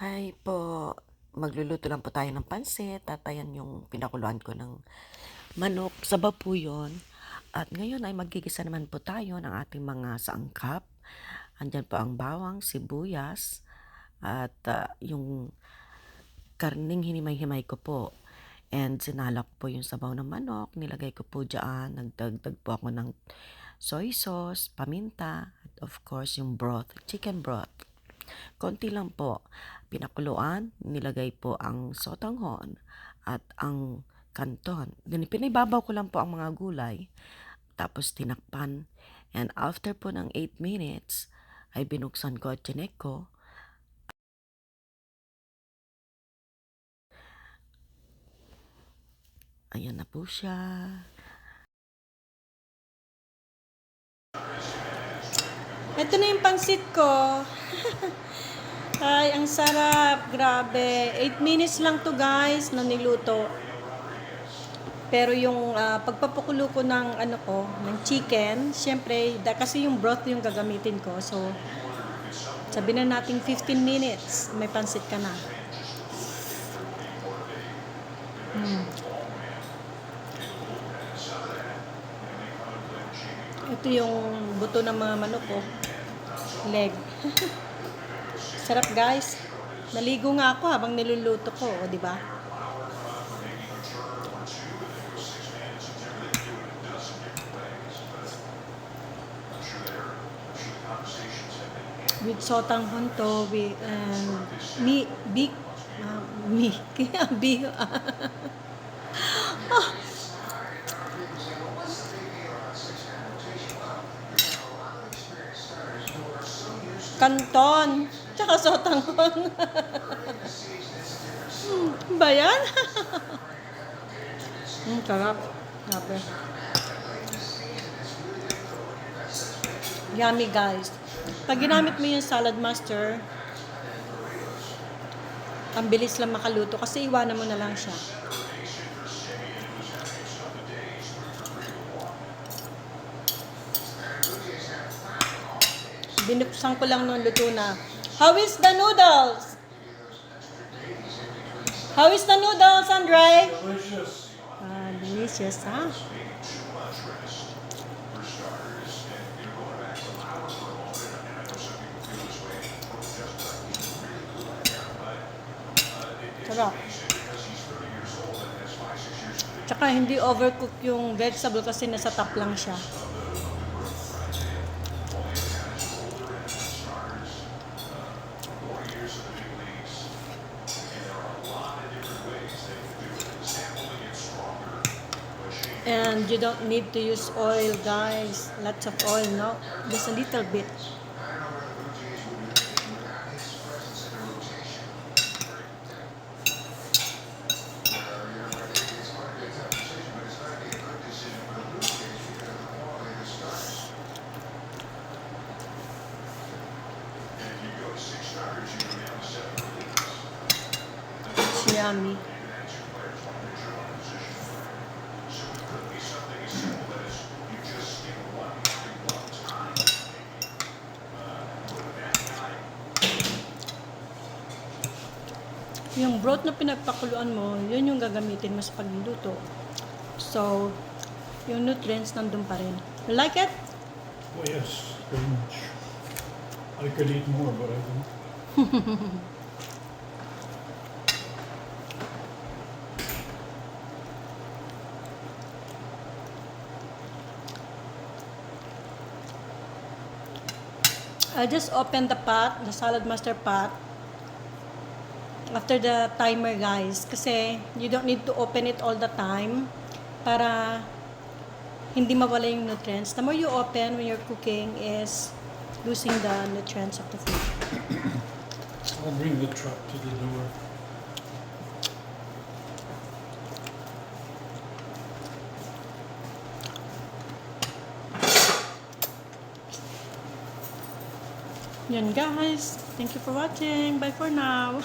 Hi po. Magluluto lang po tayo ng pansit. Tatayan yung pinakuluan ko ng manok. Sabaw po yun. At ngayon ay magigisa naman po tayo ng ating mga sangkap. Andyan po ang bawang, sibuyas, at yung karning hinimay-himay ko po. And sinalak po yung sabaw ng manok. Nilagay ko po dyan. Nagdagdag po ako ng soy sauce, paminta, at of course yung broth, chicken broth. Konti lang po. Pinakuluan, nilagay po ang sotanghon at ang kanton. Pinibabaw ko lang po ang mga gulay. Tapos tinakpan. And after po ng 8 minutes, ay binuksan ko at chinek ko. Ayan na po siya. Ito na yung pansit ko. Ay, ang sarap. Grabe. 8 minutes lang to guys na niluto. Pero yung pagpapakulo ko ng ng chicken, syempre, kasi yung broth yung gagamitin ko. So, sabi na natin 15 minutes, may pansit ka na. Ito yung buto ng mga manok ko. Leg. Sarap guys. Naligo nga ako habang niluluto ko, o di ba? With sotanghon to, with kanton, tsaka sotanghon. Ba yan? Sarap. Grabe. Yummy guys. Pag ginamit mo yung salad master, ang bilis lang makaluto kasi iwanan mo na lang siya. Binuksan ko lang nung luto na. How is the noodles? How is the noodles, Andre? Delicious. Delicious, ha? Sarap. Tsaka hindi overcook yung vegetable kasi nasa top lang siya. And you don't need to use oil, guys. Lots of oil, no? Just a little bit. It's yummy. Yung broth na pinagpakuluan mo, yun yung gagamitin mo sa pagluluto. So, yung nutrients nandun pa rin. You like it? Oh yes, very much. I could eat more, but I don't. I just opened the pot, the salad master pot, after the timer, guys. Kasi you don't need to open it all the time para hindi mawala yung nutrients. The more you open when you're cooking is losing the nutrients of the food. I'll bring the truck to the door. Yan guys. Thank you for watching. Bye for now.